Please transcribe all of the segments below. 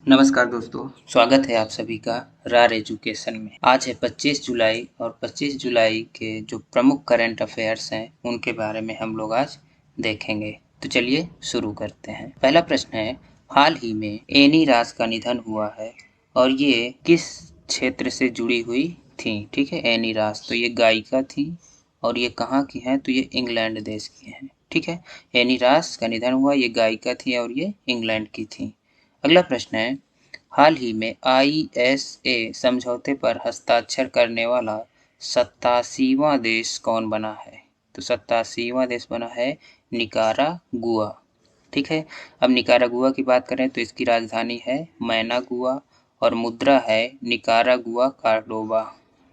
नमस्कार दोस्तों, स्वागत है आप सभी का रार एजुकेशन में। आज है 25 जुलाई और 25 जुलाई के जो प्रमुख करंट अफेयर्स हैं उनके बारे में हम लोग आज देखेंगे। तो चलिए शुरू करते हैं। पहला प्रश्न है, हाल ही में एनी रास का निधन हुआ है और ये किस क्षेत्र से जुड़ी हुई थी। ठीक है, एनी रास तो ये गायिका थी और ये कहाँ की हैं, तो ये इंग्लैंड देश की हैं। ठीक है, एनी रास का निधन हुआ, ये गायिका थी और ये इंग्लैंड की थी। अगला प्रश्न है, हाल ही में आईएसए समझौते पर हस्ताक्षर करने वाला 87वां देश कौन बना है। तो 87वां देश बना है निकारागुआ। ठीक है, अब निकारागुआ की बात करें तो इसकी राजधानी है मैनागुआ और मुद्रा है निकारागुआ कार्डोबा।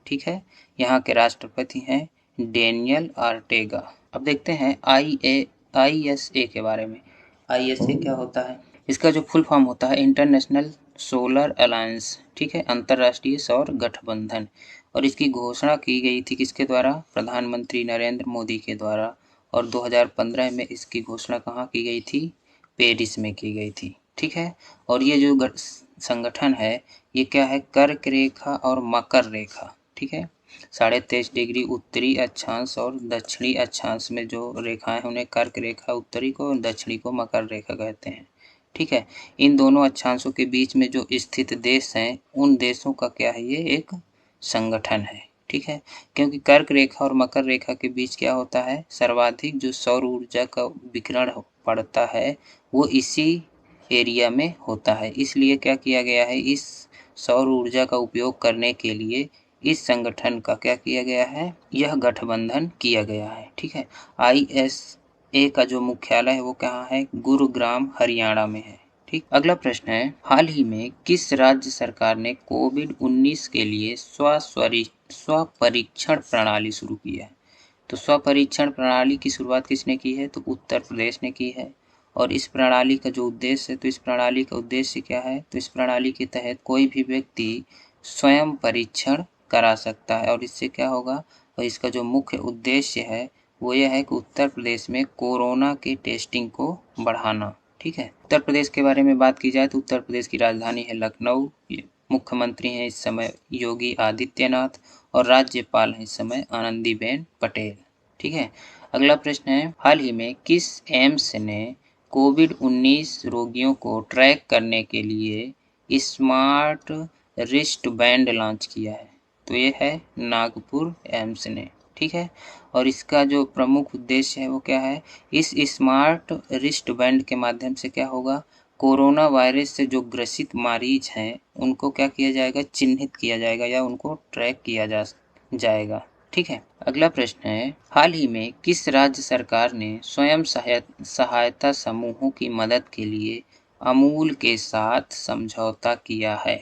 ठीक है, यहाँ के राष्ट्रपति हैं डेनियल आर्टेगा। अब देखते हैं आईएसए के बारे में। आईएसए क्या होता है, इसका जो फुल फॉर्म होता है इंटरनेशनल सोलर अलायंस। ठीक है, अंतर्राष्ट्रीय सौर गठबंधन। और इसकी घोषणा की गई थी किसके द्वारा, प्रधानमंत्री नरेंद्र मोदी के द्वारा। और 2015 में इसकी घोषणा कहाँ की गई थी, पेरिस में की गई थी। ठीक है, और ये जो संगठन है ये क्या है, कर्क रेखा और मकर रेखा। ठीक है, 23.5 डिग्री उत्तरी अक्षांश और दक्षिणी अक्षांश में जो रेखाएं उन्हें कर्क रेखा उत्तरी को और दक्षिणी को मकर रेखा कहते हैं। ठीक है, इन दोनों अक्षांशों के बीच में जो स्थित देश हैं उन देशों का क्या है, ये एक संगठन है। ठीक है, क्योंकि कर्क रेखा और मकर रेखा के बीच क्या होता है, सर्वाधिक जो सौर ऊर्जा का विकिरण पड़ता है वो इसी एरिया में होता है। इसलिए क्या किया गया है, इस सौर ऊर्जा का उपयोग करने के लिए इस संगठन का क्या किया गया है, यह गठबंधन किया गया है। ठीक है, आईएसए का जो मुख्यालय है वो कहाँ है, गुरुग्राम हरियाणा में है। ठीक, अगला प्रश्न है, हाल ही में किस राज्य सरकार ने कोविड-19 के लिए स्वपरीक्षण प्रणाली शुरू की है। तो स्वपरीक्षण प्रणाली की शुरुआत किसने की है, तो उत्तर प्रदेश ने की है। और इस प्रणाली का जो उद्देश्य है, तो इस प्रणाली का उद्देश्य क्या है, तो इस प्रणाली के तहत कोई भी व्यक्ति स्वयं परीक्षण करा सकता है। और इससे क्या होगा, और इसका जो मुख्य उद्देश्य है वो यह है कि उत्तर प्रदेश में कोरोना के टेस्टिंग को बढ़ाना। ठीक है, उत्तर प्रदेश के बारे में बात की जाए तो उत्तर प्रदेश की राजधानी है लखनऊ। मुख्यमंत्री हैं इस समय योगी आदित्यनाथ और राज्यपाल हैं इस समय आनंदीबेन पटेल। ठीक है, अगला प्रश्न है, हाल ही में किस एम्स ने कोविड-19 रोगियों को ट्रैक करने के लिए स्मार्ट रिस्ट बैंड लॉन्च किया है। तो ये है नागपुर एम्स ने। ठीक है, और इसका जो प्रमुख उद्देश्य है वो क्या है, इस स्मार्ट रिस्ट बैंड के माध्यम से क्या होगा, कोरोना वायरस से जो ग्रसित मरीज हैं उनको क्या किया जाएगा, चिन्हित किया जाएगा या उनको ट्रैक किया जाएगा। ठीक है, अगला प्रश्न है, हाल ही में किस राज्य सरकार ने स्वयं सहायता समूहों की मदद के लिए अमूल के साथ समझौता किया है।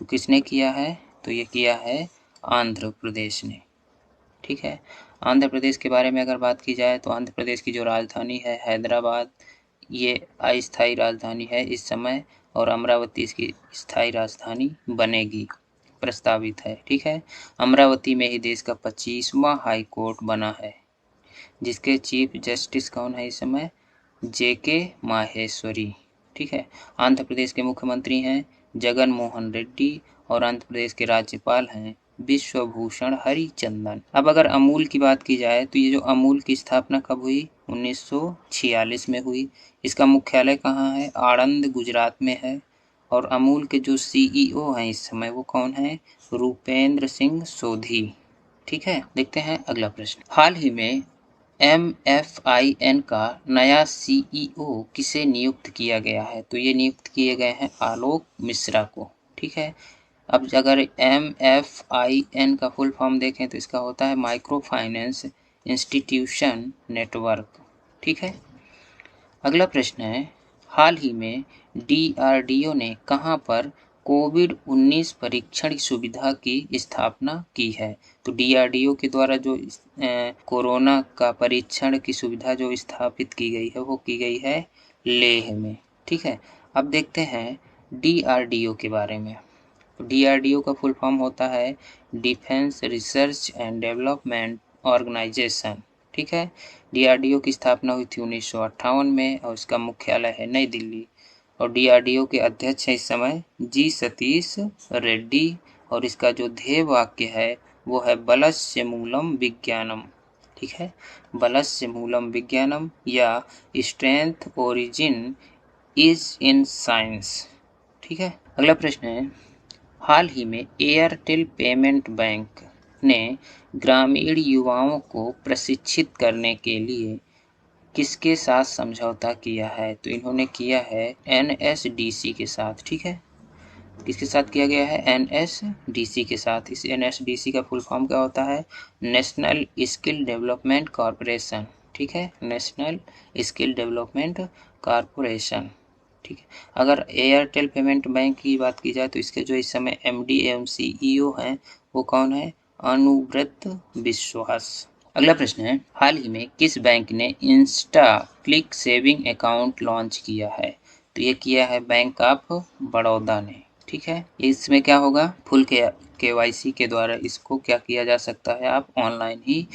तो किसने किया है, तो ये किया है आंध्र प्रदेश ने। ठीक है, आंध्र प्रदेश के बारे में अगर बात की जाए तो आंध्र प्रदेश की जो राजधानी है हैदराबाद, ये अस्थायी राजधानी है इस समय। और अमरावती इसकी स्थायी राजधानी बनेगी, प्रस्तावित है। ठीक है, अमरावती में ही देश का 25वां हाई कोर्ट बना है, जिसके चीफ जस्टिस कौन है इस समय, जेके माहेश्वरी। ठीक है, आंध्र प्रदेश के मुख्यमंत्री हैं जगन मोहन रेड्डी और आंध्र प्रदेश के राज्यपाल हैं विश्वभूषण हरिचंदन। अब अगर अमूल की बात की जाए तो ये जो अमूल की स्थापना कब हुई, 1946 में हुई। इसका मुख्यालय कहाँ है, आणंद गुजरात में है। और अमूल के जो सीईओ हैं इस समय वो कौन है, रूपेंद्र सिंह सोधी। ठीक है, देखते हैं अगला प्रश्न, हाल ही में MFIN का नया सीईओ किसे नियुक्त किया गया है। तो ये नियुक्त किए गए हैं आलोक मिश्रा को। ठीक है, अब अगर MFIN का फुल फॉर्म देखें तो इसका होता है माइक्रो फाइनेंस इंस्टीट्यूशन नेटवर्क। ठीक है, अगला प्रश्न है, हाल ही में DRDO ने कहां पर कोविड-19 परीक्षण सुविधा की स्थापना की है। तो DRDO के द्वारा जो कोरोना का परीक्षण की सुविधा जो स्थापित की गई है वो की गई है लेह में। ठीक है, अब देखते हैं DRDO के बारे में। तो DRDO का फुल फॉर्म होता है defence research and development organisation. ठीक है, DRDO की स्थापना हुई थी 1958 में और इसका मुख्यालय है नई दिल्ली। और DRDO के अध्यक्ष हैं इस समय जी सतीश रेड्डी, और इसका जो ध्येय वाक्य है वो है बलस्य मूलम विज्ञानम। ठीक है, बलस्य मूलम विज्ञानम या strength origin is in science. ठीक है, अगला प्रश्न है, हाल ही में एयरटेल पेमेंट बैंक ने ग्रामीण युवाओं को प्रशिक्षित करने के लिए किसके साथ समझौता किया है? तो इन्होंने किया है NSDC के साथ। ठीक है, किसके साथ किया गया है? NSDC के साथ। इस NSDC का फुल फॉर्म क्या होता है? National skill development corporation. ठीक है, नेशनल स्किल डेवलपमेंट कॉरपोरेशन। ठीक है, अगर एयरटेल पेमेंट बैंक की बात की जाए तो इसके जो इस समय MD एवं CEO हैं वो कौन है? अनुव्रत विश्वास। अगला प्रश्न है, हाल ही में किस बैंक ने Insta click saving account launch किया है? तो ये किया है बैंक ऑफ बड़ौदा ने। ठीक है, इसमें क्या होगा? फुल KYC के द्वारा इसको क्या किया जा सकता है? आप ऑनलाइन ही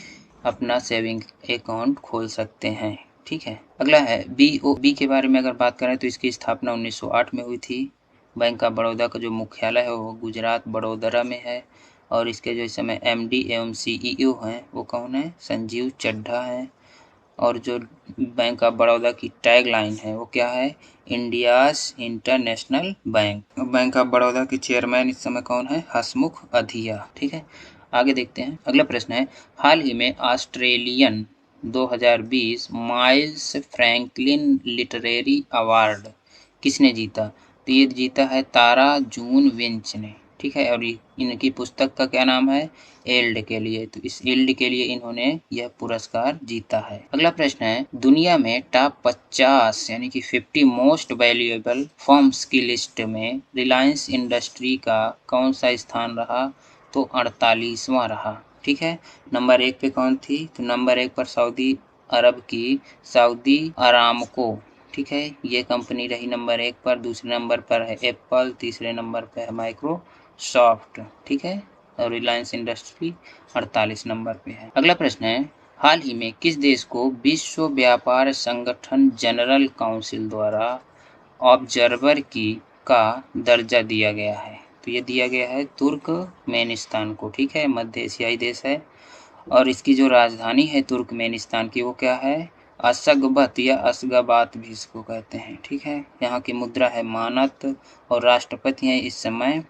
अपना सेविंग अकाउंट खोल सकते हैं। ठीक है, अगला है BOB के बारे में अगर बात करें तो इसकी स्थापना 1908 में हुई थी। बैंक ऑफ बड़ौदा का जो मुख्यालय है वो गुजरात बड़ोदरा में है, और इसके जो इस समय MD एवं CEO हैं वो कौन है? संजीव चड्ढा हैं। और जो बैंक ऑफ बड़ौदा की टैग लाइन है वो क्या है? India's international bank. Bank of Baroda के चेयरमैन इस समय कौन है? हसमुख अधिया। ठीक है, आगे देखते हैं। अगला प्रश्न है, हाल ही में Australian 2020 miles Franklin literary award किसने जीता? तो ये जीता है तारा जून विंच ने। ठीक है, और इनकी पुस्तक का क्या नाम है? एल्ड के लिए। तो इस एल्ड के लिए इन्होंने यह पुरस्कार जीता है। अगला प्रश्न है, दुनिया में टॉप 50 यानी कि 50 मोस्ट वैल्यूएबल फर्म्स की लिस्ट में रिलायंस इंडस्ट्री का कौन सा स्थान रहा? तो 48वां रहा। ठीक है, नंबर 1 पे कौन थी? तो नंबर 1 पर सऊदी अरब की सऊदी अरामको। ठीक है, ये कंपनी रही नंबर 1 पर। दूसरे नंबर पर है एप्पल, तीसरे नंबर पर है माइक्रोसॉफ्ट। ठीक है, और रिलायंस इंडस्ट्री 48 नंबर पे है। अगला प्रश्न है, हाल ही में किस देश को विश्व व्यापार संगठन जनरल काउंसिल द्वारा ऑब्जर्वर की का दर्जा दिया गया है? तो ये दिया गया है तुर्कमेनिस्तान को। ठीक है, मध्य एशियाई देश है, और इसकी जो राजधानी है तुर्कमेनिस्तान की वो क्या है? अशगबत या अशगाबात भी इसको कहते हैं। ठीक है, यहाँ की मुद्रा है मानत, और राष्ट्रपति हैं इस समय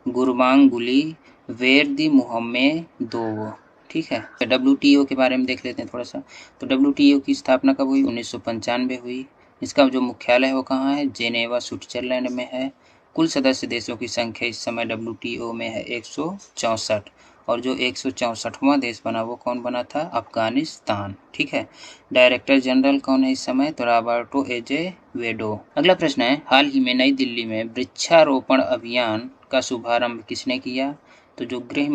गुरबांगुली वेरदी मुहम्मेदोव। ठीक है, WTO के बारे में देख लेते हैं थोड़ा सा। तो WTO की स्थापना कब हुई? 1995 हुई। इसका जो मुख्यालय है वो कहाँ है? जेनेवा स्विट्जरलैंड में है। कुल सदस्य देशों की संख्या इस समय WTO में है 164, और जो 164वां देश बना वो कौन बना था? अफगानिस्तान। ठीक है, डायरेक्टर जनरल कौन है इस समय? तो रॉबर्टो एजेवेडो। अगला प्रश्न है, हाल ही में नई दिल्ली में वृक्षारोपण अभियान का शुभारंभ किसने किया? तो जो गृह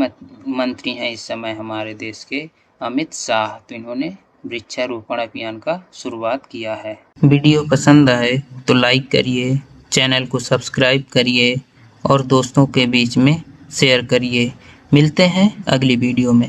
मंत्री हैं इस समय हमारे देश के अमित शाह, तो इन्होंने वृक्षारोपण अभियान का शुरुआत किया है। वीडियो पसंद आए तो लाइक करिए, चैनल को सब्सक्राइब करिए और दोस्तों के बीच में शेयर करिए। मिलते हैं अगली वीडियो में।